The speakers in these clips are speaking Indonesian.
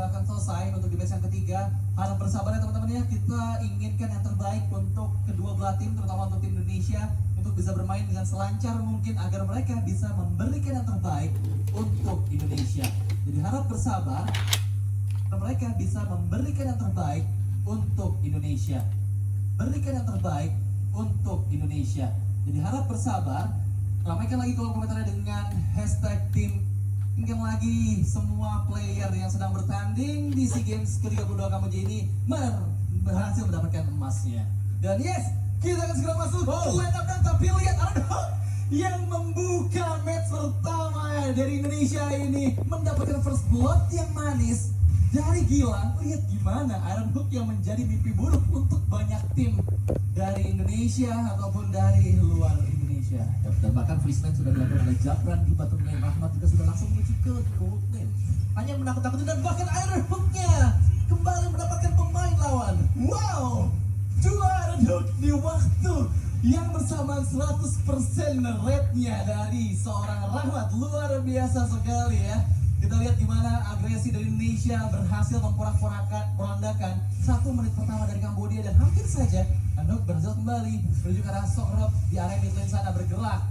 akan selesai untuk di match yang ketiga. Harap bersabar ya teman-teman ya. Kita inginkan yang terbaik untuk kedua belah tim, terutama untuk tim Indonesia, untuk bisa bermain dengan selancar mungkin agar mereka bisa memberikan yang terbaik untuk Indonesia. Jadi harap bersabar, mereka bisa memberikan yang terbaik untuk Indonesia. Berikan yang terbaik untuk Indonesia. Jadi harap bersabar. Ramaikan lagi kolom komentarnya dengan hashtag tim. Ingatkan lagi semua player yang sedang bertanding di SEA Games ke-32 Kamboja ini berhasil mendapatkan emasnya. Dan yes, kita akan segera masuk ke line up dan tapi lihat Arnold yang membuka match pertama dari Indonesia ini mendapatkan first blood yang manis dari Gilang. Lihat gimana Iron Hook yang menjadi mimpi buruk untuk banyak tim dari Indonesia ataupun dari luar Indonesia. Dan bahkan freeze sudah dilakukan oleh Japran di bottom lane. Rahmat juga sudah langsung menuju ke gold lane. Hanya menakut-nakuti dan bahkan Iron Hook-nya kembali mendapatkan pemain lawan. Wow, dua Iron Hook di waktu yang bersama 100% rate-nya dari seorang Rahmat. Luar biasa sekali ya. Kita lihat gimana agresi dari Indonesia berhasil memporak-porandakan 1 menit pertama dari Kamboja dan hampir saja Andok berhasil kembali menuju ke arah Sokrap di area mid lane sana bergerak.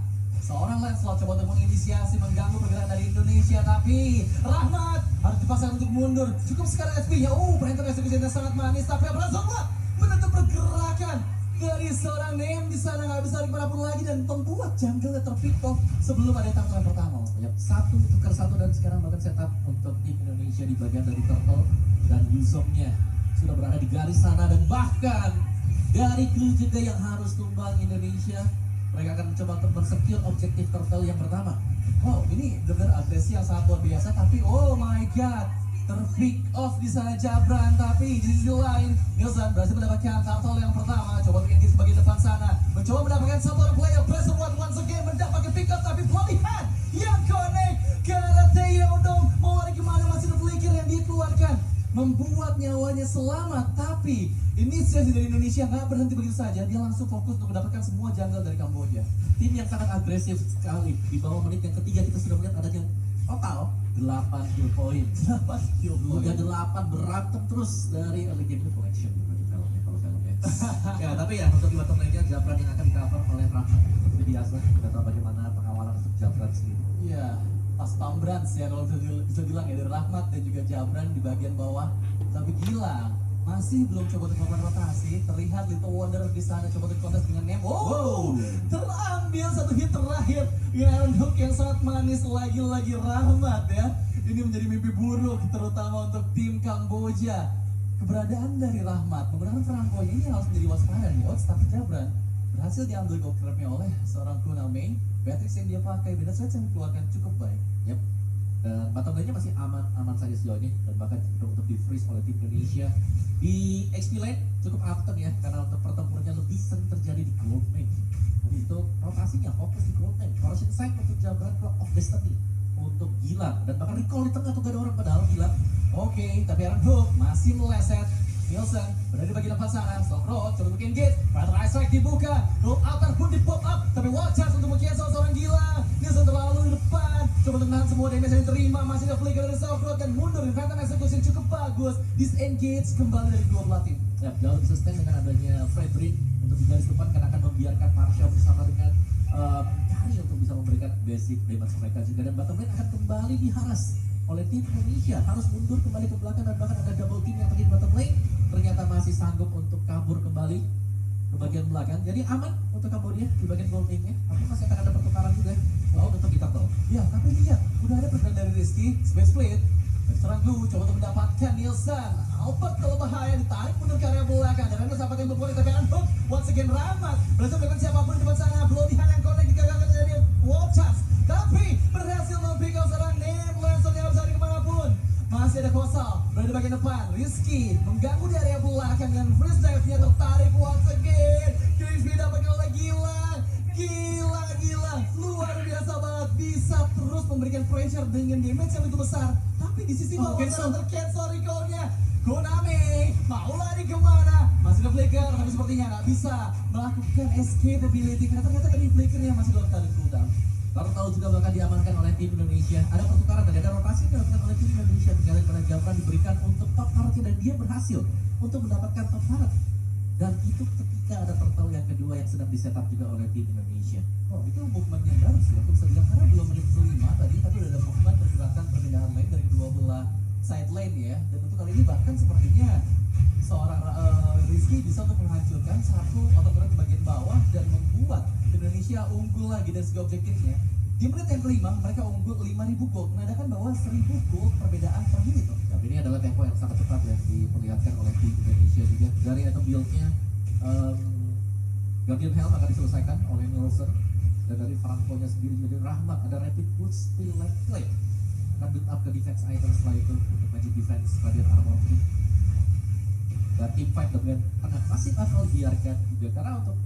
Seorang Lancelot coba untuk menginisiasi mengganggu pergerakan dari Indonesia, tapi Rahmat harus dipaksa untuk mundur. Cukup sekarang SP-nya, perintah eksekusinya sangat manis, tapi Lancelot menutup pergerakan dari seorang Nem di sana, nggak bisa dimanapun lagi dan membuat jungle terpick off sebelum ada tantangan pertama. Yap, 1 tukar 1 dan sekarang bahkan setup untuk tim Indonesia di bagian dari Turtle dan Yusofnya sudah berada di garis sana dan bahkan dari crew juga yang harus tumbang Indonesia. Mereka akan mencoba untuk men-secure objektif Turtle yang pertama. Wow, ini benar agresi yang sangat luar biasa, tapi oh my god, terpick off di sana Jabran, tapi di sisi lain Nilsan berhasil mendapatkan Turtle yang pertama. Coba untuk engage bagian depan sana, mencoba mendapatkan satu orang player pressure once again, mendapatkan pick up, tapi bloody hand yang connect ke arah Theo dong. Mau lari kemana, masih ada flicker yang dikeluarkan membuat nyawanya selamat, tapi inisiasi dari Indonesia nggak berhenti begitu saja. Dia langsung fokus untuk mendapatkan semua jungle dari Kamboja. Tim yang sangat agresif sekali. Di bawah menit yang ketiga kita sudah melihat adanya total 8 kill point. 8 kill point. Udah 8 berantem terus dari early game collection. Kalau ya, tapi ya untuk di bottom lane-nya Japran yang akan di-cover oleh Rahmat. Seperti biasa, kita tahu bagaimana pengawalan untuk Japran sendiri. Iya, pas Pambrans ya kalau bisa bilang ya, dari Rahmat dan juga Jabran di bagian bawah. Tapi Gilang masih belum coba untuk melakukan rotasi. Terlihat Little Wonder di sana coba untuk kontes dengan Nem. Terambil satu hit terakhir dengan Iron Hook yang sangat manis. Lagi-lagi Rahmat ya. Ini menjadi mimpi buruk terutama untuk tim Kamboja. Keberadaan dari Rahmat menggunakan perangkonya ini harus menjadi waspada nih. Tapi Jabran berhasil diambil gold trap-nya oleh seorang Kuna main. Beatrix yang dia pakai, beda switch yang dikeluarkan cukup baik. Yep. Dan bottom lane-nya masih aman saja sejauh ini dan bahkan untuk di freeze oleh tim Indonesia. Di XP lane cukup after ya, karena untuk pertempurannya lebih sering terjadi di gold lane. Untuk rotasinya fokus di gold lane. Corrosion Sight untuk Jabran, Clock of Destiny untuk Gilang dan bahkan recall di tengah tuh gak ada orang padahal Gilang. Oke, tapi Iron Hook masih meleset. Nielsen berada di bagian depan sana. Sokrap coba untuk engage. Fire Strike dibuka. Rope outer pun di pop up. Tapi wall charge untuk mengkias seorang Gilang. Nielsen terlalu di depan. Coba untuk menahan semua damage yang diterima. Masih ada flicker dari Sokrap dan mundur. Phantom Execution cukup bagus. Disengage kembali dari dua belah tim. Ya, jauh lebih sustain dengan adanya Frederick untuk di garis depan karena akan membiarkan Marsha bersama dengan Kari untuk bisa memberikan basic damage mereka juga. Dan bottom lane akan kembali diharas oleh tim Indonesia, harus mundur kembali ke belakang dan bahkan ada double team yang pergi di bottom lane ternyata masih sanggup untuk kabur kembali ke bagian belakang. Jadi aman untuk Kamboja di bagian gold lane-nya. Tapi masih akan ada pertukaran juga untuk kita tahu. Ya, tapi lihat udah ada pergerakan dari Rizky, space split. Serang dulu, coba untuk mendapatkan Nielsen. Albert kalau bahaya ditarik mundur ke area belakang. Dan Reno sampai yang berpolis tapi Unhook once again Rahmat berhasil melakukan siapapun di depan sana. Bloody hand yang connect digagalkan dari wall charge. Tapi berhasil mempick up seorang Nem Lancelot yang bisa kemanapun. Masih ada Kosal berada di bagian depan. Rizky mengganggu di area belakang dan freeze dive-nya tertarik once again. Crispy dapatkan oleh Gilang. Gila, luar biasa banget. Bisa terus memberikan pressure dengan damage yang begitu besar. Tapi di sisi bawah tercancel recall-nya. Konami mau lari kemana? Masih ada flicker, tapi sepertinya nggak bisa melakukan escapability karena ternyata tadi flickernya masih dalam tanda cooldown. Turtle juga bakal diamankan oleh tim Indonesia. Ada pertukaran dan ada rotasi yang dilakukan oleh tim Indonesia. Tinggal pada Japran diberikan untuk top turret dan dia berhasil untuk mendapatkan top turret. Dan itu ketika ada turtle yang kedua yang sedang disetup juga oleh tim Indonesia. Oh, itu movement yang baru sih. Aku bisa bilang karena belum menit kelima tadi, tapi udah ada movement pergerakan perbedaan lane dari kedua belah side lane ya. Dan untuk kali ini bahkan sepertinya seorang Rizky bisa untuk menghancurkan satu otot di bagian bawah dan membuat Indonesia unggul lagi dari segi objektifnya. Di menit yang kelima mereka unggul 5.000 gold, menandakan bahwa 1.000 gold perbedaan per menit. Tapi ini adalah tempo yang sangat cepat yang diperlihatkan oleh tim Indonesia juga. Dari item build-nya Guardian Helm akan diselesaikan oleh Nielsen, dan dari Franco-nya sendiri jadi Rahmat ada Rapid Boost Spill Light Play akan build up ke defense item setelah itu untuk Magic Defense Radiant Armor King. Dan team fight dengan akan masih bakal dibiarkan juga karena untuk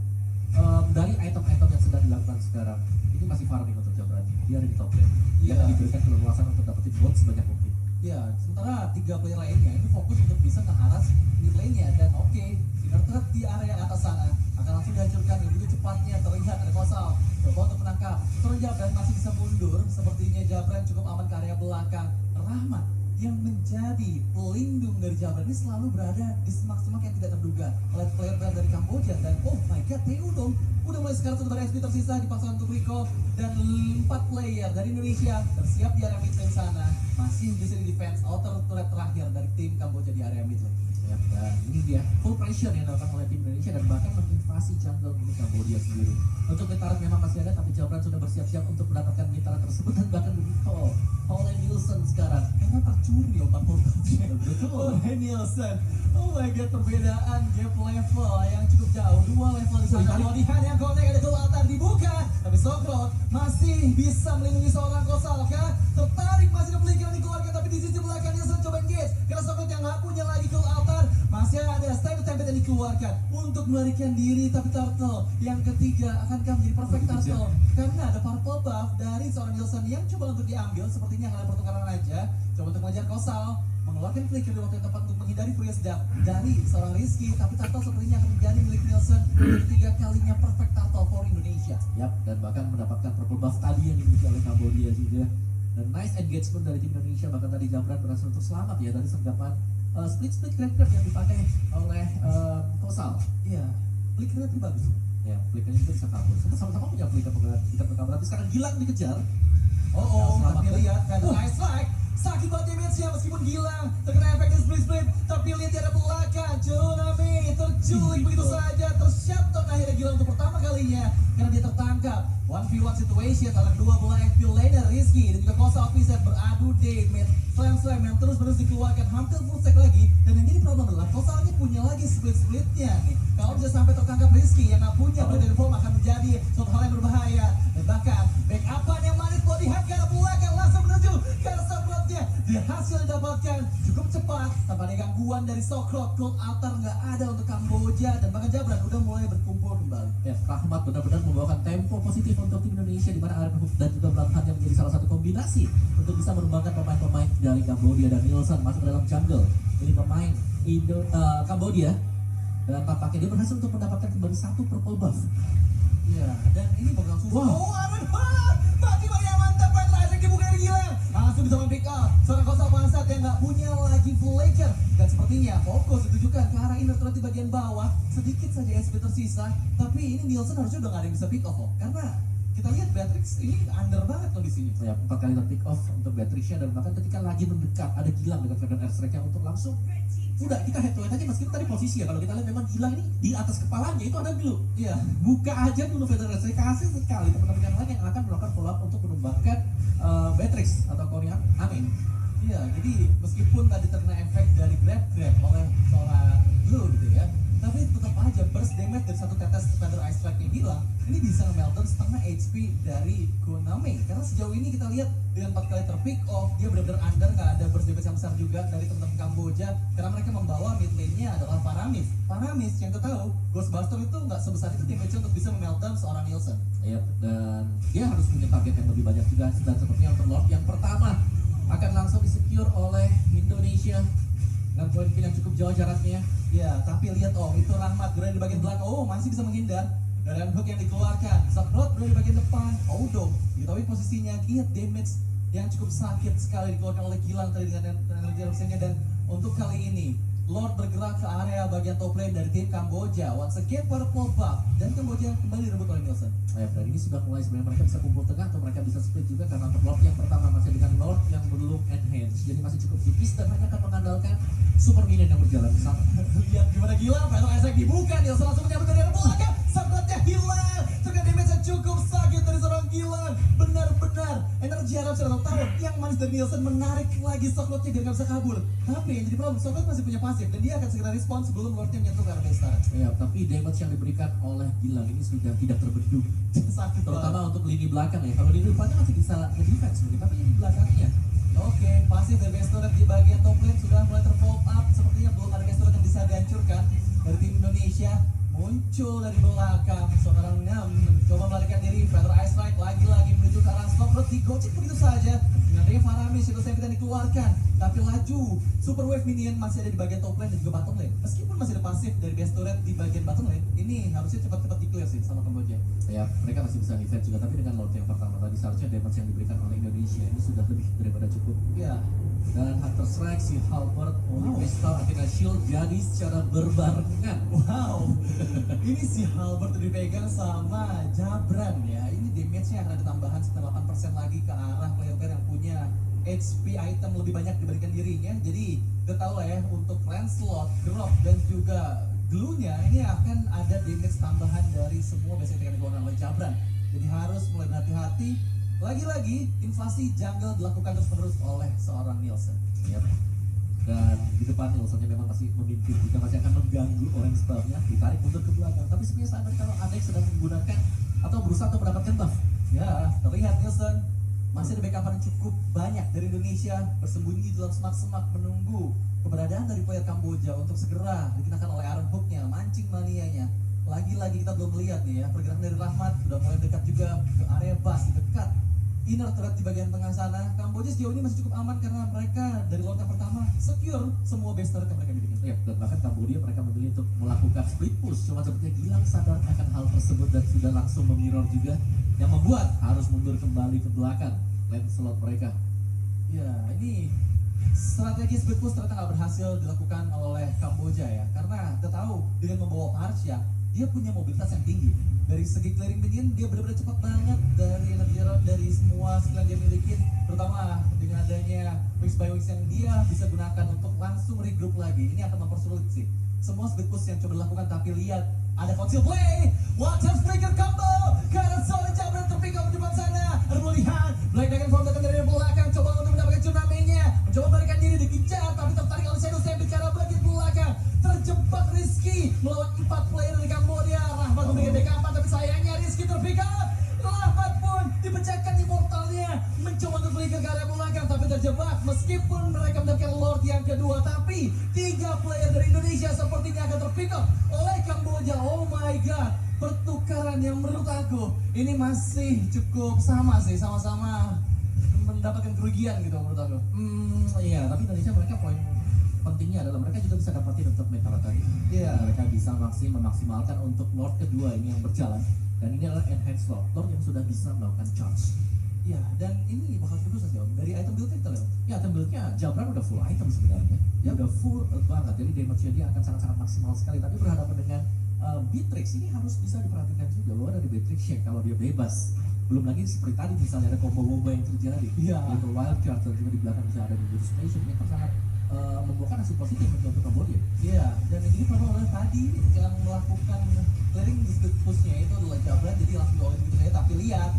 dari item-item yang sedang dilakukan sekarang ini masih farming untuk Jabran. Dia ada di top lane. Dia akan diberikan keleluasan untuk dapetin gold sebanyak mungkin. Ya, sementara 3 player lainnya itu fokus untuk bisa mengharas mid lane-nya dan oke, Inner Threat di area atas sana akan langsung dihancurkan. Begitu cepatnya terlihat ada Kosal coba untuk menangkap. Seorang Jabran masih bisa mundur, sepertinya Jabran cukup aman ke area belakang. Rahmat yang menjadi pelindung dari Jabran ini selalu berada di semak-semak yang tidak terduga oleh player dari Kamboja. Dan oh my god, TU dong udah mulai sekarang sudah ada SP tersisa dipaksakan untuk recall, dan 4 player dari Indonesia tersiap di area mid lane sana masih bisa di defense outer turret terakhir dari tim Kamboja di area mid lane. Ya, dan ini dia full pressure yang dilakukan oleh tim Indonesia dan bahkan menginvasi jungle milik Kamboja sendiri. Untuk Mitarat memang masih ada, tapi Jabran sudah bersiap-siap untuk mendapatkan Mitarat tersebut dan bahkan di-call oleh Nielsen sekarang. Karena tercuri obat portalnya Betul. oleh Nielsen. Oh my god, perbedaan gap level yang cukup jauh. 2 level di sana. Wadihan yang connect, ada goal altar dibuka, tapi Sokrot masih bisa melindungi seorang Kosalka. Tertarik masih ada flicker yang dikeluarkan, tapi di sisi belakang Nielsen coba engage karena Sokrot yang nggak punya lagi goal altar. Masih ada template yang dikeluarkan untuk melarikan diri, tapi Turtle yang ketiga akankah menjadi perfect Turtle karena ada purple buff dari seorang Nielsen yang coba untuk diambil. Sepertinya nggak ada pertukaran aja, coba untuk mengejar Kosal, mengeluarkan flicker di waktu yang tepat untuk menghindari Furious Dart dari seorang Rizky, tapi Turtle sepertinya akan menjadi milik Nielsen untuk ketiga kalinya perfect Turtle for Indonesia. Yap, dan bahkan mendapatkan purple buff tadi yang dimiliki oleh Kamboja juga. Dan nice engagement dari tim Indonesia, bahkan tadi Jabran berhasil untuk selamat ya dari sergapan split grab yang dipakai oleh Kosal. Iya, flickernya tadi bagus. Ya, flickernya juga bisa kabur. Sama-sama punya flicker ikat ke kabur, tapi sekarang Gilang dikejar. Oh, selamat tapi ya. lihat kan nice like sakit banget damage-nya meskipun Gilang terkena efeknya split, tapi lihat di arah belakang Tsunami terculik begitu saja, tershutdown akhirnya Gilang untuk pertama kalinya karena dia tertangkap 1v1 situation antara dua belah FP laner Rizky dan juga Kosa Officer beradu damage slam yang terus dikeluarkan hampir full stack lagi. Dan yang jadi problem adalah Kosalnya punya lagi splitnya nih. Kalau bisa sampai tertangkap Rizky yang nggak punya blade form akan menjadi suatu hal yang berbahaya. Dan bahkan backupan yang manis buat lihat ke arah belakang langsung menuju ke arah Sokrotnya. Dia hasil didapatkan cukup cepat tanpa ada gangguan dari Sokrot. Gold altar nggak ada untuk Kamboja dan bahkan Jabran udah mulai berkumpul kembali. Ya, Rahmat benar-benar membawakan tempo positif untuk tim Indonesia, di mana Aaron Hook dan juga Bloodhunt yang menjadi salah satu kombinasi untuk bisa mengembangkan pemain-pemain dari Kamboja. Dan Nielsen masuk ke dalam jungle. Ini pemain Kamboja, dan tampaknya dia berhasil untuk mendapatkan kembali satu purple buff. Iya, dan ini bakal susah. Wow. Oh, Aaron Hunt! Mati banyak mantap, Pan Laisek dibuka dari Gilang. Langsung bisa pick up seorang Kosal Pansat yang nggak punya lagi full ledger. Dan sepertinya fokus ditujukan ke arah inner turret di bagian bawah. Sedikit saja SP tersisa, tapi ini Nielsen harusnya udah nggak ada yang bisa pick off kok. Karena kita lihat Beatrix ini under banget kondisinya. Ya, 4 kali pick off untuk Beatrixnya, dan bahkan ketika lagi mendekat ada Gilang dengan Feather Airstrike yang untuk langsung udah kita head to head aja meskipun tadi posisi ya. Kalau kita lihat memang Gilang ini di atas kepalanya itu ada glue. Iya, Buka aja dulu Feather Airstrike, kasih sekali teman-teman yang lain yang akan melakukan follow up untuk menumbangkan Beatrix atau Korea Amin. iya. Jadi meskipun tadi terkena efek dari grab oleh seorang Blue gitu ya, tapi tetap aja burst damage dari satu tetes Feather Ice Strike yang bilang ini bisa nge-meltdown setengah HP dari Konami. Karena sejauh ini kita lihat dengan 4 kali terpick off, dia benar-benar under, nggak ada burst damage yang besar juga dari teman-teman Kamboja karena mereka membawa mid lane-nya adalah Paramis yang kita tahu Ghostbuster itu nggak sebesar itu damage untuk bisa nge-meltdown seorang Nielsen. Ya, dan dia harus punya target yang lebih banyak juga, dan sepertinya untuk Lord yang pertama akan langsung disecure oleh Indonesia dengan poin kill yang cukup jauh jaraknya. Ya, tapi lihat itu Rahmat berada di bagian belakang. Oh, masih bisa menghindar. Dan hook yang dikeluarkan, Sakrot berada di bagian depan. Odo diketahui posisinya, lihat damage yang cukup sakit sekali dikeluarkan oleh Gilang tadi dengan energi erupsinya. Dan untuk kali ini Lord bergerak ke area bagian top lane dari tim Kamboja. Once again purple buff dan Kamboja kembali direbut oleh Nielsen. Dan ini sudah mulai sebenarnya mereka bisa kumpul tengah atau mereka bisa split juga karena untuk Lord yang pertama masih dengan Lord yang belum enhance, jadi masih cukup tipis dan hanya akan mengandalkan super minion yang berjalan bersama. Lihat gimana Gilang, Battle Isaac dibuka, Nielsen langsung menyambut dari arah belakang. Sakrotnya hilang, terkena damage yang cukup sakit dari seorang Gilang. Benar-benar energi Arab sudah tahu yang manis dari Nielsen menarik lagi Sakrotnya biar nggak bisa kabur. Tapi yang jadi problem, Sakrot masih punya pasif dan dia akan segera respon sebelum Lordnya menyentuh ke arah base start. Ya, tapi damage yang diberikan oleh Gilang ini sudah tidak terbendung. Sakit Terutama banget. untuk lini belakang ya. Kalau lini depannya masih bisa nge-defense mungkin, tapi lini belakangnya. Oke, pasif dari base turret di bagian top lane sudah mulai terfold up. Sepertinya belum ada base turret yang bisa dihancurkan dari tim Indonesia. Muncul dari belakang seorang Nam mencoba melarikan diri. Feather Ice Strike lagi-lagi menuju ke arah Stokrot, digocek begitu saja. Dengan adanya Faramis, Shadow Save dan dikeluarkan. Tapi laju, Super Wave Minion masih ada di bagian top lane dan juga bottom lane. Meskipun masih ada pasif dari base turret di bagian bottom lane, ini harusnya cepat-cepat di-clear sih sama Kamboja. Ya, mereka masih bisa defense juga, tapi dengan Lord yang pertama tadi seharusnya damage yang diberikan oleh Indonesia ini sudah lebih daripada cukup. Ya, Dan Hunter Strike, si Halberd, Holy Crystal, akhirnya shield jadi secara berbarengan. wow. Ini si Halbert dipegang sama Jabran ya. Ini damage-nya akan ada tambahan sekitar 8% lagi ke arah player-player yang punya HP item lebih banyak dibandingkan dirinya. Jadi kita tahu lah ya, untuk Lancelot, Drop dan juga Glue-nya ini akan ada damage tambahan dari semua basic yang dikeluarkan oleh Jabran. Jadi harus mulai berhati-hati. Lagi-lagi invasi jungle dilakukan terus-menerus oleh seorang Nielsen. Yep. Dan di depan Nielsennya memang masih memimpin juga, masih akan mengganggu Orange Star-nya, ditarik mundur ke belakang. Tapi sebenarnya saat kalau Adex sedang menggunakan atau berusaha untuk mendapatkan buff. Ya, terlihat Nielsen masih ada backupan yang cukup banyak dari Indonesia bersembunyi di dalam semak-semak menunggu keberadaan dari player Kamboja untuk segera dikenakan oleh Iron Hook-nya, mancing manianya. Lagi-lagi kita belum melihat nih ya, pergerakan dari Rahmat sudah mulai dekat juga ke area bus, dekat inner turret di bagian tengah sana. Kamboja sejauh ini masih cukup aman karena mereka dari lot yang pertama secure semua base turret yang mereka miliki. Ya, dan bahkan Kamboja mereka memilih untuk melakukan split push. Cuma sepertinya Gilang sadar akan hal tersebut dan sudah langsung memirror juga, yang membuat harus mundur kembali ke belakang lane slot mereka. Ya, ini strategi split push ternyata nggak berhasil dilakukan oleh Kamboja ya, karena kita tahu dengan membawa Marsha, dia punya mobilitas yang tinggi. Dari segi clearing minion dia benar-benar cepat banget dari energi dari semua skill yang dia miliki, terutama dengan adanya Wings by Wings yang dia bisa gunakan untuk langsung regroup lagi. Ini akan mempersulit sih semua split push yang coba dilakukan. Tapi lihat ada conceal play, watch out flicker combo karena seorang Jabran terpick up di depan sana. Ada melihat Black Dragon Form datang dari belakang, coba untuk mendapatkan turnamennya, mencoba melarikan diri, dikejar tapi tertarik oleh Shadow Save ke arah bagian belakang. Terjebak Rizky melawan 4 player dari Kamboja. Rahmat memberikan backup tapi sayangnya Rizky terpick up. Rahmat pun dipecahkan immortalnya, mencoba untuk flicker ke arah belakang tapi terjebak. Meskipun mereka mendapatkan Lord yang kedua, tapi 3 player dari Indonesia sepertinya akan terpick up oleh Kamboja. Oh my god, pertukaran yang menurut aku ini masih cukup sama sih, sama-sama mendapatkan kerugian gitu menurut aku. Iya, tapi Indonesia mereka poin pentingnya adalah mereka juga bisa dapatin untuk metara tadi. Iya. Mereka bisa memaksimalkan untuk Lord kedua ini yang berjalan, dan ini adalah enhanced Lord yang sudah bisa melakukan charge. Iya, dan ini bakal terus sih Om. Dari item build kita lihat. Ya, item build-nya Jabran udah full item sebenarnya. Dia udah full banget, jadi damage-nya dia akan sangat-sangat maksimal sekali. Tapi berhadapan dengan Beatrix ini harus bisa diperhatikan juga bahwa dari Beatrix ya, kalau dia bebas. Belum lagi seperti tadi misalnya ada combo-combo yang terjadi. Iya. Little wild card dan juga di belakang bisa ada Ninja Nation yang akan sangat membuahkan hasil positif untuk Kamboja. Iya, dan ini problem adalah tadi yang melakukan clearing di split push-nya itu adalah Jabran, jadi langsung di gitu saja. Tapi lihat,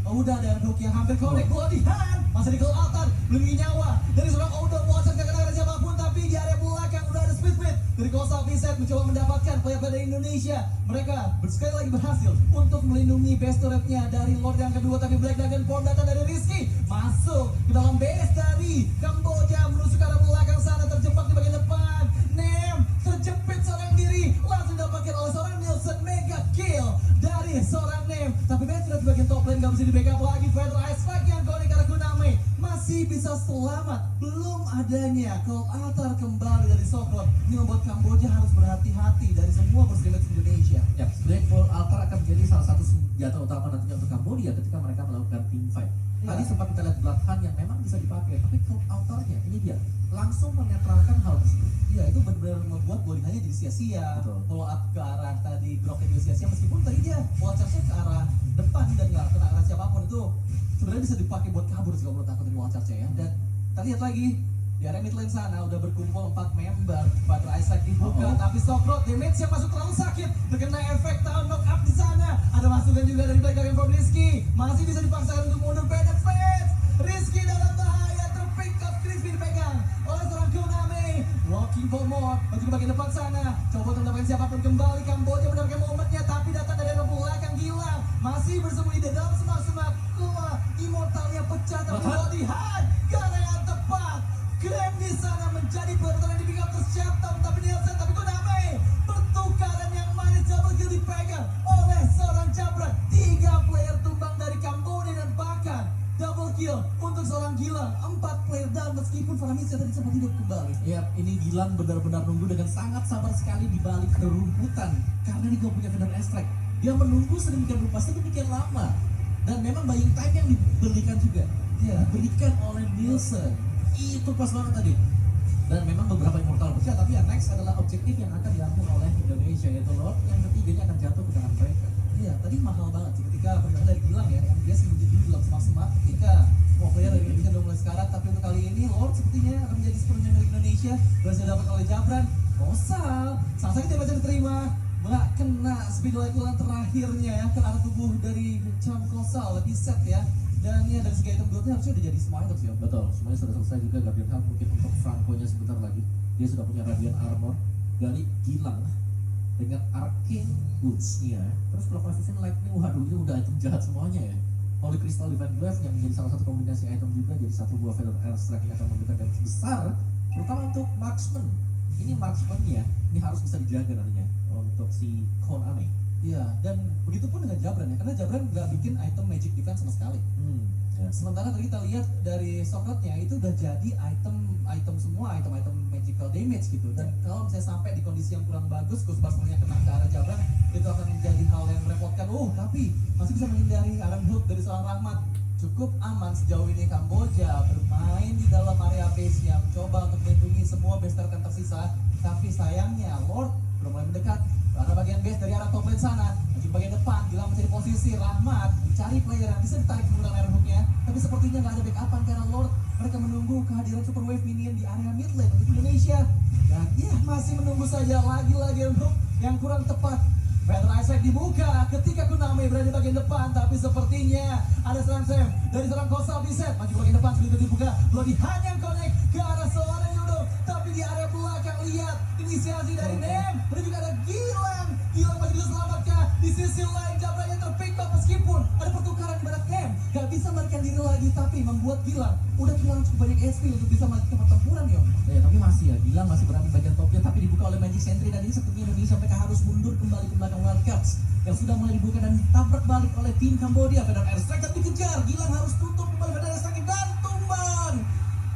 udah ada hook yang hampir connect, bloody hand, masih di altar, belum nyawa dari seorang Odo. Watson gak kena siapapun, tapi di area belakang udah ada split dari Kosa Vincent mencoba mendapatkan player dari Indonesia. Mereka sekali lagi berhasil untuk melindungi base turretnya dari Lord yang kedua, tapi Black Dragon Form datang dari Rizky masuk ke dalam base dari Kamboja, menusuk ke arah belakang sana, terjebak di bagian depan. Nem terjepit seorang diri, langsung didapatkan oleh seorang Nielsen. Mega kill dari seorang Nem, tapi base turret di bagian top lane gak bisa di backup lagi. Feather Ice Strike yang connect ke arah Kuname masih bisa selamat, belum adanya call altar kembali dari dari Sokrot. Ini membuat Kamboja harus berhati-hati dari semua first damage Indonesia. Ya, sebenarnya Full Altar akan menjadi salah satu senjata utama nantinya untuk Kambodia ketika mereka melakukan team fight. Ya. Tadi sempat kita lihat Bloodhound yang memang bisa dipakai, tapi Full Altarnya ini dia langsung menetralkan hal tersebut. Iya, itu benar-benar membuat bowlingannya jadi sia-sia. Betul. Follow up ke arah tadi Groknya juga sia-sia, meskipun tadi dia wall charge-nya ke arah depan dan nggak kena arah siapapun. Itu sebenarnya bisa dipakai buat kabur sih kalau menurut aku dari wall charge-nya ya. Dan kita lihat lagi di area mid lane sana udah berkumpul 4 member. Badra Isaac dibuka, tapi Sokrot damage yang masuk terlalu sakit, terkena efek down knock up di sana. Ada masukan juga dari belakang from Rizky, masih bisa dipaksakan untuk mundur. Benefits Rizky dalam bahaya, terpick up Crispy dipegang oleh seorang Konami. Looking for more, maju ke bagian depan sana, coba untuk mendapatkan siapapun kembali. Kamboja mendapatkan momennya, tapi datang dari arah belakang Gilang masih bersembunyi di dalam semak-semak. Keluar, immortalnya pecah, tapi body hard ke arah yang tepat. Glenn di sana menjadi pertarungan yang di-pick up tersiapkan, tapi Nielsen, tapi Konami pertukaran yang manis, double kill dipegang oleh seorang Jabran. 3 player tumbang dari Kamboja dan bahkan double kill untuk seorang Gilang. 4 player down meskipun Faramisya tadi sempat hidup kembali. Ya, ini Gilang benar-benar nunggu dengan sangat sabar sekali di balik kerumputan karena dia gak punya vendor extract. Dia menunggu sedemikian rupa sedemikian lama dan memang buying time yang diberikan juga. Ya, diberikan oleh Nielsen. Itu pas banget tadi. Dan memang beberapa immortal pecah, tapi yang next adalah objektif yang akan diambil oleh Indonesia, yaitu Lord yang ketiganya akan jatuh ke tangan mereka. Iya, tadi mahal banget sih ketika perjalanan dari Gilang ya, yang dia sembunyi dulu dalam semak-semak ketika semua player dari Indonesia udah mulai sekarat. Tapi untuk kali ini Lord sepertinya akan menjadi sepenuhnya dari Indonesia, berhasil dapat oleh Jabran. Kosal, sang sakit yang bisa diterima, nggak kena speed levelan terakhirnya ya ke arah tubuh dari Cham Kosal, lebih set ya. Dan ya dari segi item build-nya harusnya udah jadi semua item sih ya. Betul, semuanya sudah selesai juga. Guardian Helm mungkin untuk Franco-nya sebentar lagi. Dia sudah punya Radiant Armor dari Gilang dengan Arcane Boots-nya. Terus kalau Precision Lightning, waduh itu udah item jahat semuanya ya. Holy Crystal Event Glaive yang menjadi salah satu kombinasi item juga, jadi satu buah Feather Airstrike yang akan memberikan damage besar, terutama untuk Marksman. Ini Marksman-nya, ini harus bisa dijaga nantinya untuk si Konami. Iya, dan begitu pun dengan Jabran ya, karena Jabran nggak bikin item magic defense sama sekali. Ya. Sementara tadi kita lihat dari Sokrotnya itu udah jadi item semua, item magical damage gitu. Dan kalau misalnya sampai di kondisi yang kurang bagus, Ghostbuster-nya kena ke arah Jabran, itu akan menjadi hal yang merepotkan. Tapi masih bisa menghindari Aram Hook dari seorang Rahmat. Cukup aman sejauh ini Kamboja bermain di dalam area base-nya, mencoba untuk melindungi semua base yang tersisa. Tapi sayangnya Lord belum mulai mendekat ke arah bagian base dari arah top lane sana. Di bagian depan, Gilang mencari posisi. Rahmat mencari player yang bisa ditarik menggunakan air hooknya, tapi sepertinya nggak ada backupan karena Lord mereka menunggu kehadiran super wave minion di area mid lane untuk Indonesia. Dan ya masih menunggu saja, lagi-lagi air hook yang kurang tepat. Badra Isaac dibuka ketika Konami berada di bagian depan, tapi sepertinya ada serangan Sam dari seorang Kosal di set. Maju ke bagian depan, sudah dibuka, Bloody hanya connect ke arah seorang Yudo, tapi di area belakang lihat inisiasi dari Nem, dan juga ada Gilang masih bisa selamatkan. Di sisi lain Jabrannya terpick up meskipun ada pertukaran di barat Nem, gak bisa melarikan diri lagi, tapi membuat Gilang udah kehilangan cukup banyak SP untuk bisa melanjutkan pertempuran yo. Ya, tapi masih ya, Gilang masih berada di bagian topnya, tapi dibuka oleh Magic Sentry, dan ini sepertinya Indonesia mereka harus mundur kembali ke belakang Wildcats yang sudah mulai dibuka dan ditabrak balik oleh tim Kambodia. Feather Airstrike tapi dikejar, Gilang harus tutup kembali Feather Airstrike dan tumbang.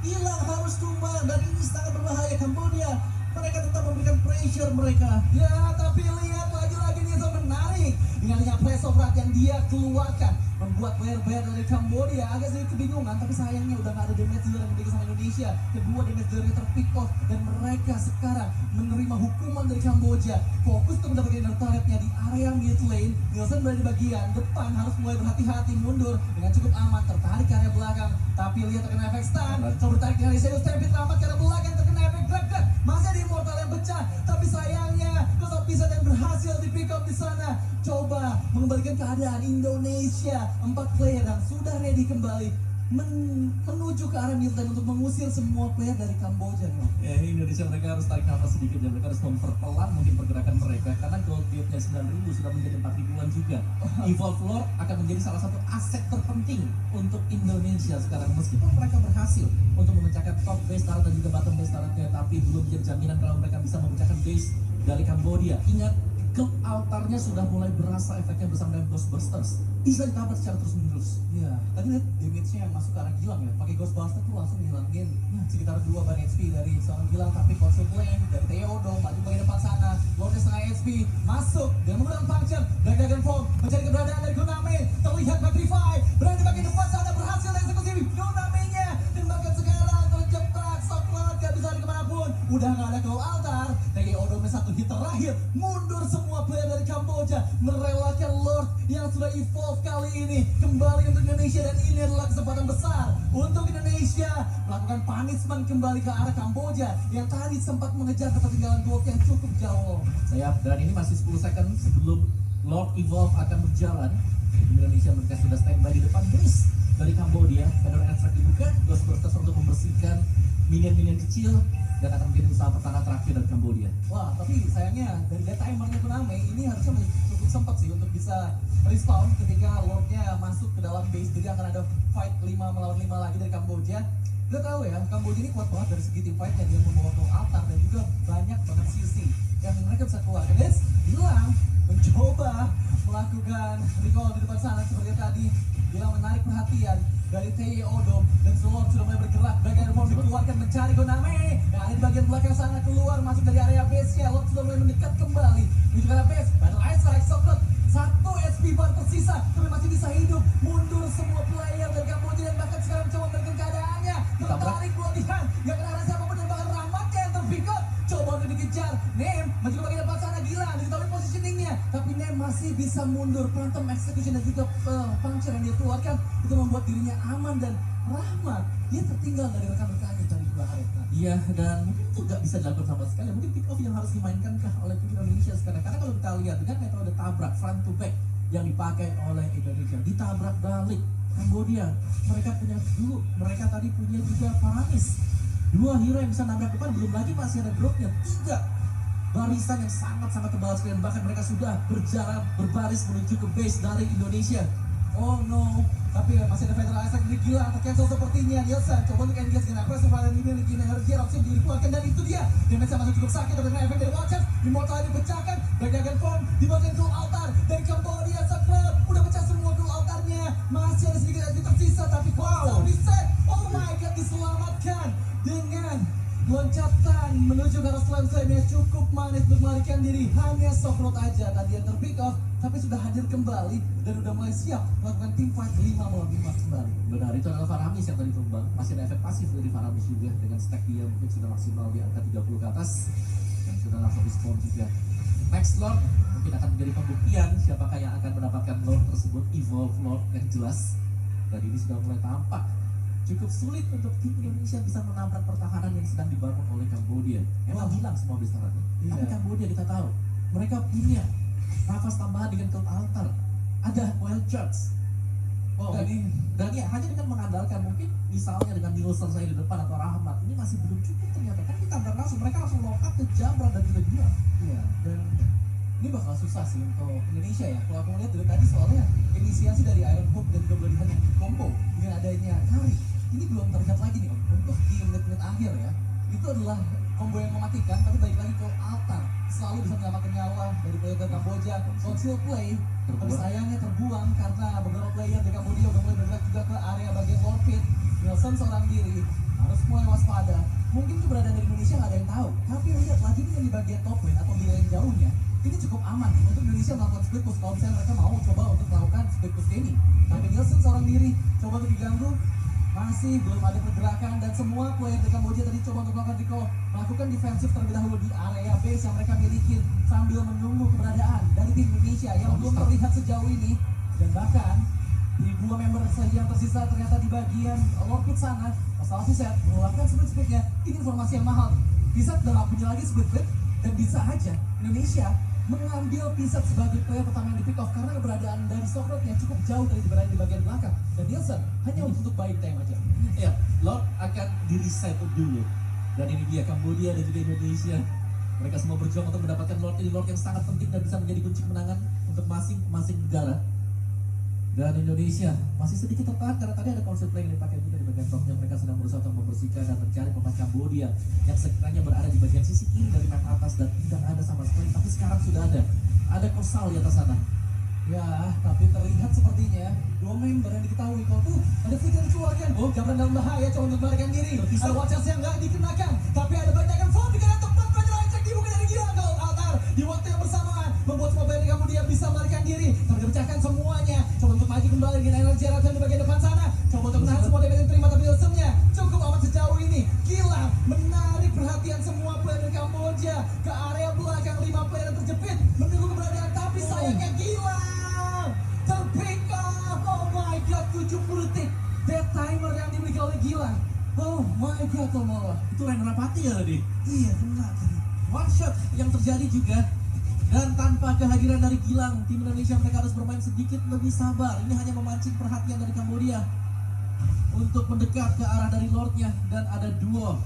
Gilang harus tumbang dan ini sangat berbahaya. Kambodia mereka tetap memberikan pressure mereka. Ya, tapi lihat lagi-lagi Nisa menarik dengan press of wrath yang dia keluarkan, membuat player-player dari Kambodia agak sedikit kebingungan. Tapi sayangnya udah gak ada damage dealer yang diberikan sama Indonesia. Kedua damage dealer terpick off dan mereka sekarang menerima hukuman dari Kamboja. Fokus untuk mendapatkan inner turretnya di area mid lane. Nielsen berada di bagian depan, harus mulai berhati-hati mundur dengan cukup aman, tertarik ke area belakang. Tapi lihat terkena efek stun, coba bertarik dengan Shadow Stampede, lambat ke arah belakang, terkena efek drag. Masih ada immortal yang pecah, tapi sayangnya Kosal bisa dan berhasil di pick up di sana. Coba mengembalikan keadaan Indonesia, 4 player yang sudah ready kembali menuju ke arah mid lane untuk mengusir semua player dari Kamboja. Ya, ini Indonesia mereka harus tarik nafas sedikit ya, mereka harus memperpelan mungkin pergerakan mereka karena gold build-nya 9.000 sudah menjadi 4.000-an juga. Evolve Lord akan menjadi salah satu aset terpenting untuk Indonesia sekarang, meskipun mereka berhasil untuk memecahkan top base turret dan juga bottom base turretnya, tapi belum menjadi jaminan kalau mereka bisa memecahkan base dari Kambodia. Ingat, ke altarnya sudah mulai berasa efeknya bersama dengan Ghostbusters, bisa ditabrak secara terus menerus. Iya, tadi lihat damage-nya yang masuk ke arah Gilang ya, pakai Ghostbuster tuh langsung ngilangin sekitar 2 ban HP dari seorang Gilang, tapi Kosel masuk lane dari Theodo maju bagian depan sana. Lordnya setengah HP masuk dengan menggunakan function dan Dragon Form mencari keberadaan dari Konami. Terlihat Petrify berada di bagian depan sana berhasil eksekusi Konami-nya dan bahkan sekarang terjebak Soklat gak bisa lari kemanapun. Udah gak ada Call Altar. Theodo satu hit terakhir mundur semua player dari Kamboja merelakan Lord yang sudah evolve kali ini kembali untuk Indonesia dan ini adalah kesempatan besar untuk Indonesia melakukan punishment kembali ke arah Kamboja yang tadi sempat mengejar ketertinggalan gold yang cukup jauh. Sayap, dan ini masih 10 second sebelum Lord Evolve akan berjalan. Indonesia mereka sudah standby di depan base dari Kamboja. Fedor Extract dibuka, Ghostbusters untuk membersihkan minion-minion kecil dan akan menjadi usaha pertahanan terakhir dari Kamboja. Wah, tapi sayangnya dari data timernya Konami ini harusnya cukup sempat sih untuk bisa respawn ketika Lordnya masuk ke dalam base. Jadi akan ada fight 5 melawan 5 lagi dari Kamboja. Kita tahu ya, Kamboja ini kuat banget dari segi team fight yang dia membawa ke altar dan juga banyak banget CC yang mereka bisa keluar. Guys, Gilang mencoba melakukan recall di depan sana seperti tadi. Gilang menarik perhatian dari Theodo dan Lord sudah mulai bergerak. Bagian Form dikeluarkan mencari Konami. Yang ada di bagian belakang sana keluar masuk dari area base-nya. Lord sudah mulai mendekat kembali menuju ke arah base. Battle Ice Strike Sokrat 1 SP bar tersisa tapi masih bisa hidup. Mundur semua player dari Kamboja dan bahkan sekarang mencoba memberikan keadaannya. Tertarik pelatihan gak kena arah siapapun dan bahkan Rahmatnya yang terpikot. Coba untuk dikejar. Nem maju ke bagian depan sana gila diketahui positioningnya. Tapi Nem masih bisa mundur. Phantom Execution dan juga puncture yang dia keluarkan itu membuat dirinya aman dan Rahmat dia tertinggal dari rekan-rekannya dari dua Arena. Iya, dan mungkin itu nggak bisa dilakukan sama sekali. Mungkin pick off yang harus dimainkan kah oleh tim Indonesia sekarang. Karena kalau kita lihat dengan metode tabrak front to back yang dipakai oleh Indonesia, ditabrak balik Kamboja. Mereka punya dulu, mereka tadi punya juga Faramis. 2 hero yang bisa nabrak depan, belum lagi masih ada dropnya 3 barisan yang sangat-sangat tebal sekali. Bahkan mereka sudah berjalan berbaris menuju ke base dari Indonesia. Oh no, tapi masih ada Federal Isaac dari gila tercancel sepertinya. Nielsen coba untuk engage dengan pressure fire ini memiliki energi erupsi yang dikeluarkan dan itu dia. Damage masih cukup sakit tapi dengan efek dari Watchers. Immortal dipecahkan, Dragon Form di bagian Dual Altar dari Cambodia. Sokrat udah pecah semua Dual Altarnya. Masih ada sedikit energi tersisa tapi wow, reset. Oh my god, diselamatkan dengan loncatan menuju ke arah slam yang cukup manis untuk melarikan diri. Hanya Sokrat aja tadi yang terpick off tapi sudah hadir kembali dan udah mulai siap melakukan team fight 5 melawan 5 kembali. Benar, itu adalah Faramis yang tadi tumbang. Masih ada efek pasif dari Faramis juga dengan stack dia mungkin sudah maksimal di angka 30 ke atas dan sudah langsung respon juga. Next Lord mungkin akan menjadi pembuktian siapakah yang akan mendapatkan Lord tersebut, Evolve Lord yang jelas. Dan ini sudah mulai tampak cukup sulit untuk tim Indonesia bisa menabrak pertahanan yang sedang dibangun oleh Kamboja. Emang hilang semua besarannya. Iya. Tapi Kamboja kita tahu mereka punya nafas tambahan dengan Cloud Altar, ada Wild Charge. Wow, Dan ya hanya dengan mengandalkan mungkin misalnya dengan Nielsen saya di depan atau Rahmat ini masih belum cukup ternyata. Kan kita langsung mereka langsung lock up ke Jabra dan juga dia. iya, dan ini bakal susah sih untuk Indonesia ya. Kalau aku lihat dari tadi soalnya inisiasi dari Iron Hope dan juga Bloody Hand yang combo dengan adanya Kari ini belum terlihat lagi nih Om. Untuk di menit-menit akhir ya. Itu adalah combo yang mematikan tapi balik lagi ke altar selalu bisa menyelamatkan nyawa dari player dari Kamboja. Conceal play tapi sayangnya terbuang karena beberapa player dari Kamboja udah mulai bergerak juga ke area bagian Lord Pit. Nielsen seorang diri harus mulai waspada. Mungkin keberadaan dari Indonesia nggak ada yang tahu, tapi lihat lagi nih di bagian top lane atau di lane jauhnya ini cukup aman untuk Indonesia melakukan split push kalau misalnya mereka mau coba untuk melakukan split push ini. Tapi Nielsen seorang diri coba untuk diganggu, masih belum ada pergerakan dan semua player dari Kamboja tadi coba untuk melakukan recall, melakukan defensif terlebih dahulu di area base yang mereka miliki sambil menunggu keberadaan dari tim Indonesia yang belum terlihat sejauh ini. Dan bahkan di 2 member saja yang tersisa ternyata di bagian Lord Pit sana masalah Piset mengeluarkan split-splitnya. Ini informasi yang mahal. Piset udah gak punya lagi split-split dan bisa aja Indonesia mengambil Piset sebagai player pertama yang di pick off karena keberadaan dari Sokrat yang cukup jauh dari berada di bagian belakang dan Nielsen hanya untuk buying time aja. Ya, Lord akan di reset dulu. Dan ini dia Kamboja dan juga Indonesia. Mereka semua berjuang untuk mendapatkan Lord ini, Lord yang sangat penting dan bisa menjadi kunci kemenangan untuk masing-masing negara. Dan Indonesia masih sedikit tertahan karena tadi ada konsep play yang dipakai juga di bagian topnya. Mereka sedang berusaha untuk membersihkan dan mencari pemain Kamboja yang sekiranya berada di bagian sisi kiri dari map atas dan tidak ada sama sekali. Tapi sekarang sudah ada Kosal di atas sana. Ya, tapi terlihat sepertinya 2 member yang diketahui kalau tuh ada flick yang dikeluarkan. Oh, Jabran dalam bahaya coba untuk melarikan diri. Ada Watchers yang nggak dikenakan, tapi ada banyak yang fall di kanan tepat. dengan energi Ratan di bagian depan sana. Coba untuk menahan semua damage yang terima, tapi Nielsen-nya cukup amat sejauh ini. Gila, menarik perhatian semua player dari Kamboja ke area belakang. 5 player yang terjepit menunggu keberadaan, tapi sayangnya gila terpick off. Oh my god, 70 detik dead timer yang dimiliki oleh Gilang. Oh my god, Tomola. Itu Rainer Rapati ya tadi. Iya, kena tadi. One shot yang terjadi juga. Dan tanpa kehadiran dari Gilang, tim Indonesia mereka harus bermain sedikit lebih sabar. Ini hanya memancing perhatian dari Kambodia untuk mendekat ke arah dari Lordnya. Dan ada duo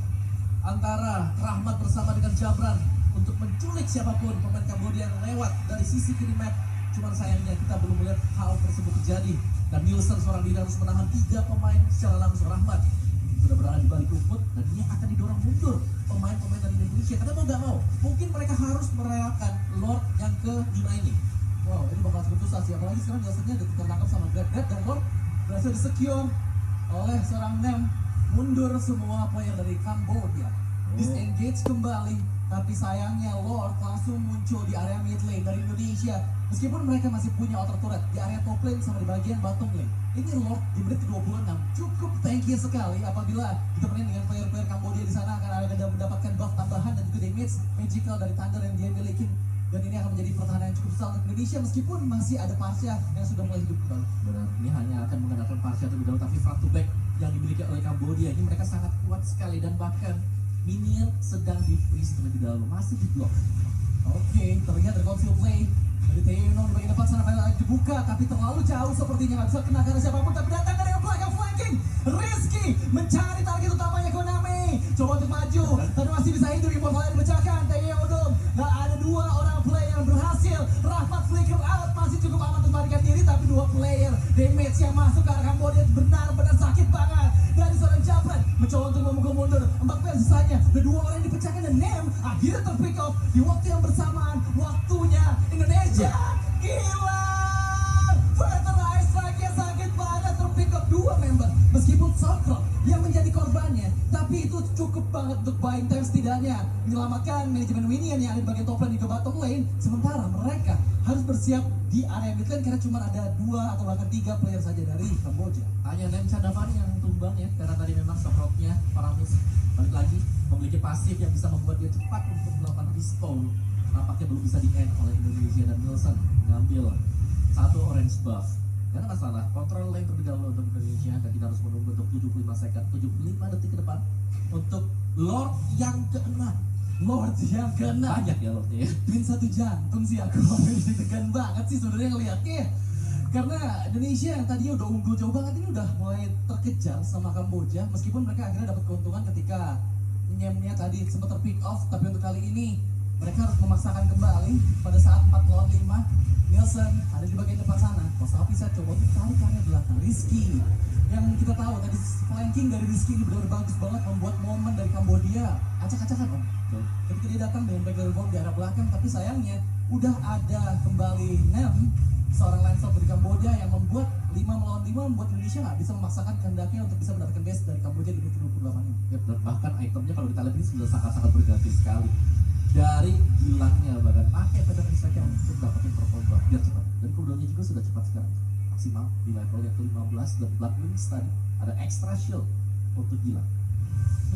antara Rahmat bersama dengan Jabran untuk menculik siapapun pemain Kambodia yang lewat dari sisi kiri map. Cuman sayangnya kita belum melihat hal tersebut terjadi. Dan Nielsen seorang diri harus menahan 3 pemain secara langsung. Rahmat sudah berada di balik rumput dan dia akan didorong mundur pemain-pemain dari Indonesia. Karena mau gak mau, mungkin mereka harus merelakan Lord yang ke-5 ini. Wow, ini bakal cukup susah sih. Apalagi sekarang biasanya tertangkap sama Grab dan Lord berhasil di-secure oleh seorang Nem. Mundur semua player dari Kambodia. Disengage kembali, tapi sayangnya Lord langsung muncul di area mid lane dari Indonesia. Meskipun mereka masih punya outer turret di area top lane sama di bagian bottom lane. Ini Lord di menit ke-26 cukup tanky sekali apabila ditemenin dengan player-player Kambodia di sana akan mendapatkan buff tambahan dan juga damage magical dari Thunder yang dia miliki. Dan ini akan menjadi pertahanan yang cukup besar untuk Indonesia meskipun masih ada Parsha yang sudah mulai hidup kembali. Benar, ini hanya akan mengandalkan Parsha terlebih dahulu, tapi front to back yang dimiliki oleh Kambodia ini mereka sangat kuat sekali dan bahkan minion sedang di freeze terlebih dahulu, masih di block. Oke, terlihat dari conceal play dari Teo di bagian depan sana panel dibuka tapi terlalu jauh sepertinya nggak bisa kena karena siapapun, tapi datang dari yang belakang flanking Rizky mencari target utamanya Konami, coba untuk maju tapi masih bisa hidup, immortalnya dipecahkan. Teo dong, nggak ada 2 orang player yang berhasil. Rahmat flicker out masih cukup aman untuk melarikan diri, tapi 2 player damage yang masuk ke arah Kambodia benar-benar sakit banget. Dari seorang Jabran mencoba untuk memukul mundur 4 player sisanya, dan 2 orang yang dipecahkan dan Nem akhirnya terpick off di waktu yang bersamaan. Waktunya Indonesia gila, Fertilize lagi sakit banget, terpick up 2 member. Meskipun Sokro yang menjadi korbannya, tapi itu cukup banget untuk buying time setidaknya menyelamatkan manajemen Minion yang ada di bagian top lane juga bottom lane. Sementara mereka harus bersiap di area mid lane karena cuma ada 2 atau bahkan 3 player saja dari Kamboja. Hanya Nem Chandafan yang tumbang ya, karena tadi memang Sokrotnya Paramis balik lagi memiliki pasif yang bisa membuat dia cepat untuk melakukan respawn. Nampaknya belum bisa di-end oleh Indonesia dan Nielsen mengambil 1 orange buff. Karena masalah kontrol lane terlebih dahulu untuk Indonesia, dan kita harus menunggu untuk 75 detik ke depan untuk Lord yang ke-6. Lord yang ke-6 Banyak ya Lordnya ya. Win 1 jantung sih aku, deg-degan banget sih sebenarnya ngeliatnya. Karena Indonesia yang tadinya udah unggul jauh banget ini udah mulai terkejar sama Kamboja. Meskipun mereka akhirnya dapat keuntungan ketika Nyemnya tadi sempat terpick off, tapi untuk kali ini mereka harus memaksakan kembali pada saat 4 lawan 5. Nielsen ada di bagian depan sana. Kosa bisa coba untuk tarik ke area belakang. Rizky yang kita tahu tadi flanking dari Rizky ini benar-benar bagus banget, membuat momen dari Kambodia acak-acakan om. Ketika dia datang dengan back dari di arah belakang, tapi sayangnya udah ada kembali Nem, seorang lansor dari Kamboja yang membuat 5 melawan 5, membuat Indonesia nggak bisa memaksakan kehendaknya untuk bisa mendapatkan base dari Kamboja di menit 28 ini. Ya, dan bahkan itemnya kalau kita lihat ini sudah sangat-sangat berganti sekali. Dari Gilangnya bahkan pakai pedang saja untuk dapetin purple buff biar cepat. Dan cooldownnya juga sudah cepat sekarang. Maksimal di level yang ke-15 dan Blood Wings tadi ada extra shield untuk Gilang.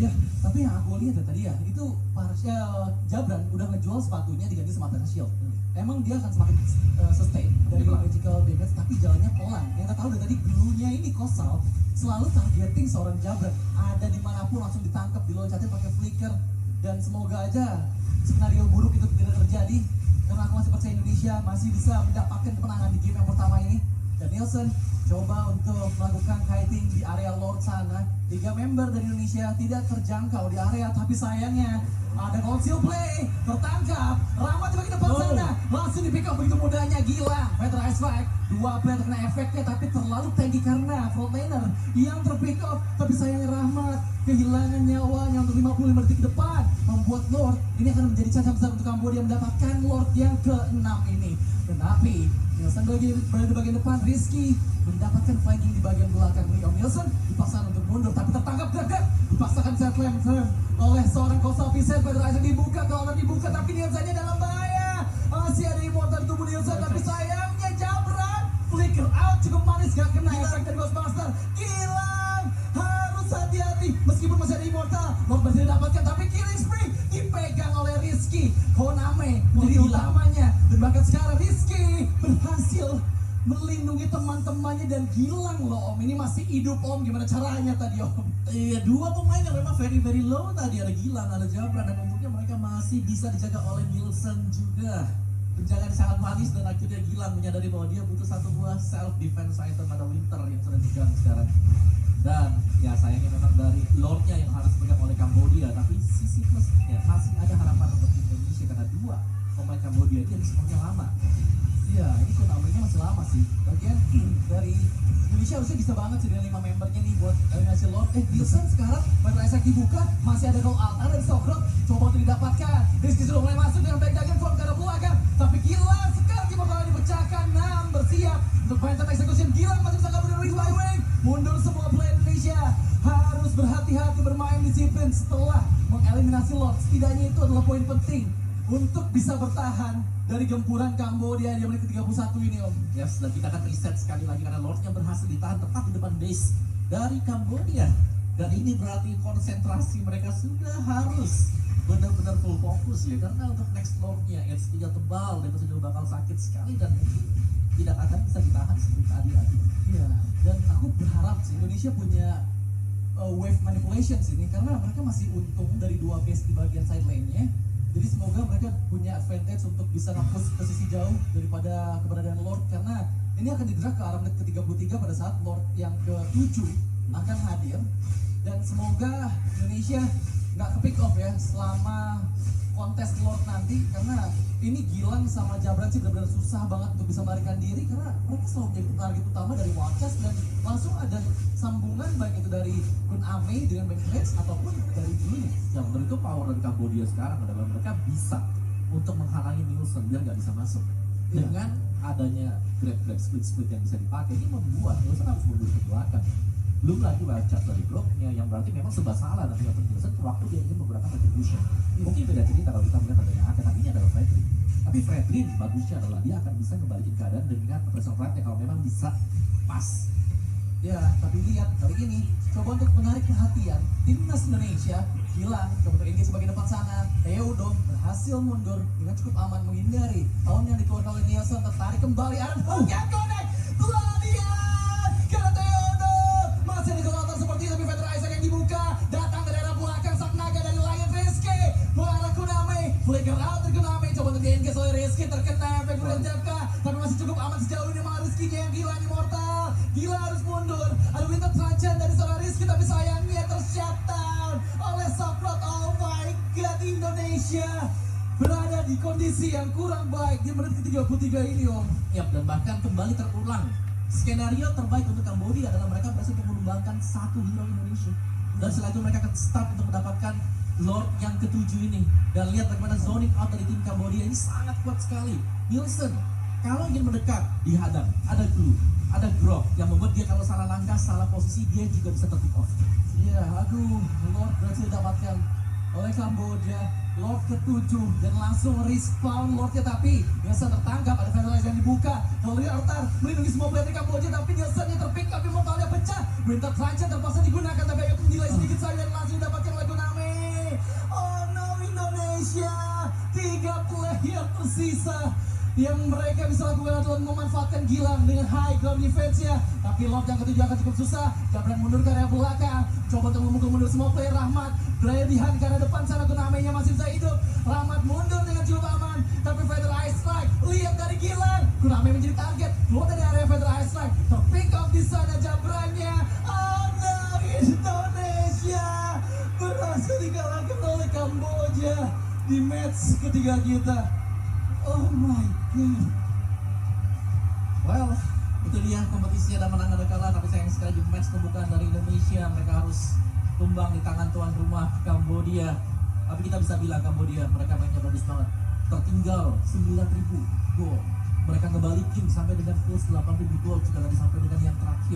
Ya, tapi yang aku lihat ya tadi ya, itu Parsha Jabran udah ngejual sepatunya diganti sama Tera Shield. Emang dia akan semakin sustain dari magical damage, tapi jalannya pelan. Yang kita tahu dari tadi dulunya ini Kosal selalu targeting seorang Jabran. Ada dimanapun langsung ditangkap, diloncatin pakai flicker. Dan semoga aja skenario buruk itu tidak terjadi, karena aku masih percaya Indonesia masih bisa mendapatkan kemenangan di game yang pertama ini. Dan Nielsen coba untuk melakukan kiting di area Lord sana. 3 member dari Indonesia tidak terjangkau di area, tapi sayangnya ada conceal play, tertangkap. Rahmat di depan sana, langsung di pick up begitu mudahnya. Gila, Petra Ice 2 player terkena efeknya, tapi terlalu tinggi karena frontlaner yang terpick up. Tapi sayangnya Rahmat kehilangan nyawanya untuk 55 detik ke depan, membuat Lord ini akan menjadi cacat besar untuk Kambodia mendapatkan Lord yang ke-6 ini. Tetapi Nielsen berada di bagian depan, Rizky mendapatkan flanking di bagian belakang. Liam Nielsen dipaksakan untuk mundur, tapi tertangkap Grab dipaksakan set turn oleh seorang Coastal Vincent. Federation dibuka, corner dibuka, tapi Nielsennya dalam bahaya. Masih ada immortal di tubuh Nielsen, tapi sayangnya Jabran flicker out cukup manis, gak kena efek dari Ghostbuster. Gilang harus hati-hati meskipun masih ada Immortal. Lord berhasil didapatkan tapi killing spree dipegang oleh Rizky. Koname menjadi utamanya dan bahkan sekarang Rizky berhasil melindungi teman-temannya dan Gilang loh Om. Ini masih hidup Om, gimana caranya tadi Om? Iya, dua pemain yang memang very low tadi, ada Gilang, ada Jabra, dan untungnya mereka masih bisa dijaga oleh Nielsen juga. Penjagaan sangat manis dan akhirnya Gilang menyadari bahwa dia butuh satu buah self defense item pada Winter yang sudah dipegang sekarang. Dan ya sayangnya memang dari Lordnya yang harus dipegang oleh Kambodia, tapi sisi plusnya masih ada harapan untuk Indonesia karena dua pemain Kambodia ini semuanya lama. Iya, ini Koname-nya masih lama sih. Bagian dari Indonesia harusnya bisa banget sih dengan 5 membernya nih buat eliminasi Lord. Nielsen sekarang Battle Isaac dibuka, masih ada Gold Altar dan Stockrock coba untuk didapatkan. Rizky sudah mulai masuk dengan back Dragon Form ke arah belakang, tapi Gilang sekali bakal dipecahkan. Nam bersiap untuk Phantom Execution. Gilang masih bisa kabur dari Ring by Wing. Mundur semua player Indonesia, harus berhati-hati bermain disiplin setelah mengeliminasi Lord. Setidaknya itu adalah poin penting untuk bisa bertahan dari gempuran Kambodia di menit ke-31 ini Om. Yes, dan kita akan reset sekali lagi karena Lordnya berhasil ditahan tepat di depan base dari Kambodia. Dan ini berarti konsentrasi mereka sudah harus benar-benar full fokus ya, karena untuk next Lordnya H3 tebal dan sudah bakal sakit sekali dan mungkin tidak akan bisa ditahan seperti tadi. Iya, dan aku berharap sih Indonesia punya wave manipulation sini karena mereka masih untung dari dua base di bagian side lane-nya. Jadi semoga mereka punya advantage untuk bisa nge-push posisi jauh daripada keberadaan Lord, karena ini akan digerak ke arah menit ke-33 pada saat Lord yang ke-7 akan hadir. Dan semoga Indonesia nggak ke-pick off ya selama kontes Lord nanti, karena ini Gilang sama Jabran sih benar-benar susah banget untuk bisa melarikan diri karena mereka selalu menjadi target utama dari Wildcats dan langsung ada sambungan baik itu dari Koname dengan Backbreaks ataupun dari dulunya. Yang menurut itu power dari Kambodia sekarang adalah mereka bisa untuk menghalangi Nielsen biar nggak bisa masuk. Dengan adanya Great Black Split yang bisa dipakai, ini membuat Nielsen harus mundur ke belakang. Belum lagi baca dari bloknya yang berarti memang serba salah dan tidak Nielsen waktu dia ingin menggunakan retribution. Mungkin beda cerita kalau kita melihat adanya Ake, tapi ini adalah Fredrin. Tapi Fredrin bagusnya adalah dia akan bisa membalikin keadaan dengan pressure rate kalau memang bisa pas. Ya, tapi lihat kali ini coba untuk menarik perhatian timnas Indonesia. Gilang coba untuk ingin sebagai depan sana. Theodom berhasil mundur dengan cukup aman menghindari tahun yang dikeluarkan oleh Nielsen. Tertarik kembali Aaron Fulgen connect Gladian karena Theodom masih di Altar seperti itu, tapi Peter Isaac yang dibuka datang dari arah belakang sang naga dari Lion Rizky ke arah Koname. Flicker out dari Koname coba untuk di-engage oleh Rizky, terkena efek Jabka tapi masih cukup aman sejauh ini. Malah Rizky-nya yang gila Immortal. Gila harus mundur. Ada Winter Trajan dari seorang Rizky tapi sayangnya ter-shut down oleh Saprot. Oh my god, Indonesia berada di kondisi yang kurang baik di menit ke-33 ini Om. Yap, dan bahkan kembali terulang. Skenario terbaik untuk Kambodia adalah mereka berhasil untuk mengembangkan satu hero Indonesia. Dan setelah itu mereka akan start untuk mendapatkan Lord yang ke-7 ini. Dan lihat bagaimana zoning out dari tim Kambodia ini sangat kuat sekali. Nielsen, kalau ingin mendekat, dihadang. Ada glue, ada grok yang membuat dia kalau salah langkah, salah posisi, dia juga bisa ter-pick off. Iya, aduh, Lord berhasil didapatkan oleh Kambodia. Lord ke-7 dan langsung respawn Lordnya, tapi Nielsen tertangkap. Ada Vandalize yang dibuka dari Altar melindungi semua player di Kambodia, tapi Nielsennya terpick up, Immortalnya pecah. Winter Trajan terpaksa digunakan tapi agak penilai sedikit saja dan langsung didapatkan oleh Koname. Oh no, Indonesia 3 player tersisa yang mereka bisa lakukan adalah memanfaatkan Gilang dengan high ground defense-nya. Tapi Lord yang ke-7 akan cukup susah. Jabran mundur ke area belakang, coba untuk memukul mundur semua player. Rahmat berlebihan karena depan sana Koname-nya masih bisa hidup. Rahmat mundur dengan cukup aman, tapi Feather Ice Strike lihat dari Gilang. Koname menjadi target, keluar dari area Feather Ice Strike, terpick up di sana Jabrannya. Oh no, Indonesia berhasil dikalahkan oleh Kamboja di match ketiga kita. Oh my god. Well, itu dia kompetisinya dan menang ada kalah, tapi sayang sekali di match pembukaan dari Indonesia mereka harus tumbang di tangan tuan rumah Kambodia. Tapi kita bisa bilang Kambodia mereka mainnya bagus banget. Tertinggal 9.000 gol, mereka ngebalikin sampai dengan plus 8.000 gol jika tadi sampai dengan yang terakhir.